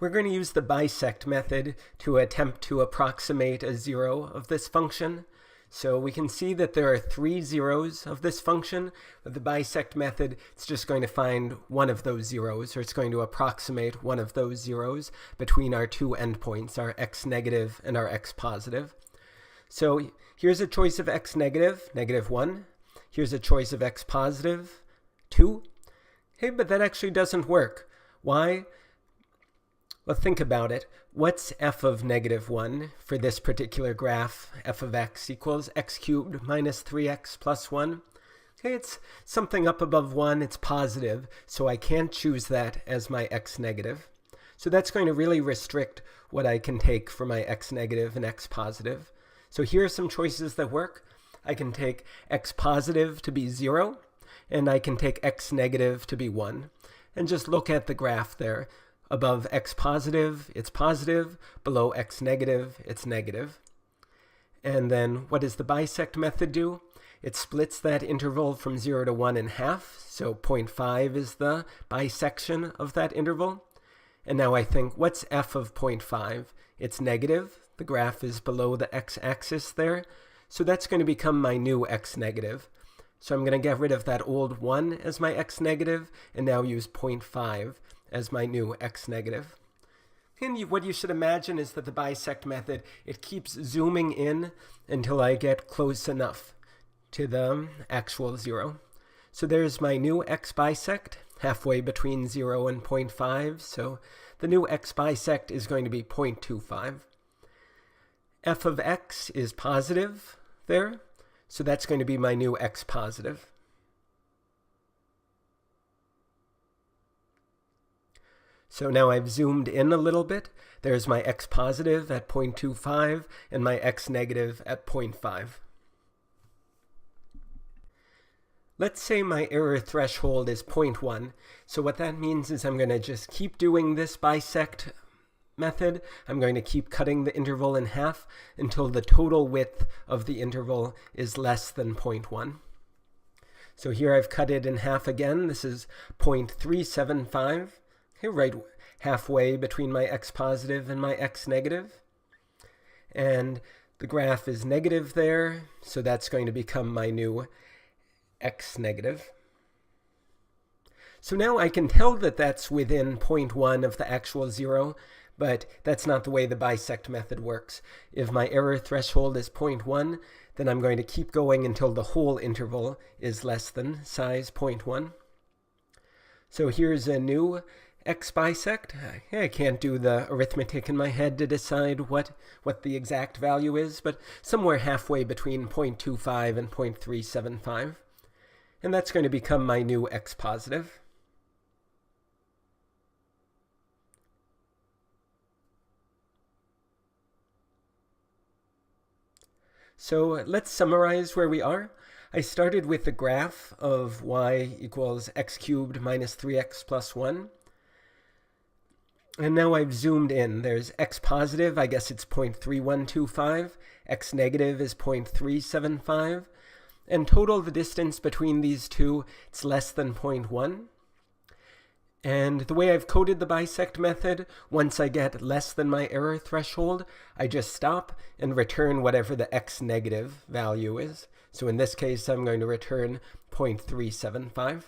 We're going to use the bisect method to attempt to approximate a zero of this function. So we can see that there are 3 zeros of this function. With the bisect method, it's just going to find one of those zeros, or it's going to approximate one of those zeros between our two endpoints, our x negative and our x positive. So here's a choice of x negative, -1. Here's a choice of x positive, 2. Hey, but that actually doesn't work. Why? Well, think about it. What's f of -1 for this particular graph? F of x equals x cubed minus 3x plus 1. Okay, it's something up above 1. It's positive, so I can't choose that as my x negative. So that's going to really restrict what I can take for my x negative and x positive. So here are some choices that work. I can take x positive to be 0, and I can take x negative to be 1. And just look at the graph there. Above x positive, it's positive. Below x negative, it's negative. And then what does the bisect method do? It splits that interval from 0 to 1 in half. So 0.5 is the bisection of that interval. And now I think, what's f of 0.5? It's negative. The graph is below the x-axis there. So that's going to become my new x negative. So I'm going to get rid of that old 1 as my x negative and now use 0.5 as my new x negative. And what you should imagine is that the bisect method, it keeps zooming in until I get close enough to the actual 0. So there's my new x bisect, halfway between 0 and 0.5. So the new x bisect is going to be 0.25. F of x is positive there. So that's going to be my new x positive. So now I've zoomed in a little bit. There's my x positive at 0.25 and my x negative at 0.5. Let's say my error threshold is 0.1. So what that means is I'm going to just keep doing this bisect method. I'm going to keep cutting the interval in half until the total width of the interval is less than 0.1. So here I've cut it in half again. This is 0.375. Okay, right halfway between my x positive and my x negative. And the graph is negative there, so that's going to become my new x negative. So now I can tell that that's within 0.1 of the actual 0, but that's not the way the bisect method works. If my error threshold is 0.1, then I'm going to keep going until the whole interval is less than size 0.1. So here's a new x bisect. I can't do the arithmetic in my head to decide what the exact value is, but somewhere halfway between 0.25 and 0.375. And that's going to become my new x positive. So let's summarize where we are. I started with the graph of y equals x cubed minus 3x plus 1. And now I've zoomed in. There's x positive, I guess it's 0.3125. X negative is 0.375. And total the distance between these two, it's less than 0.1. And the way I've coded the bisect method, once I get less than my error threshold, I just stop and return whatever the x negative value is. So in this case, I'm going to return 0.375.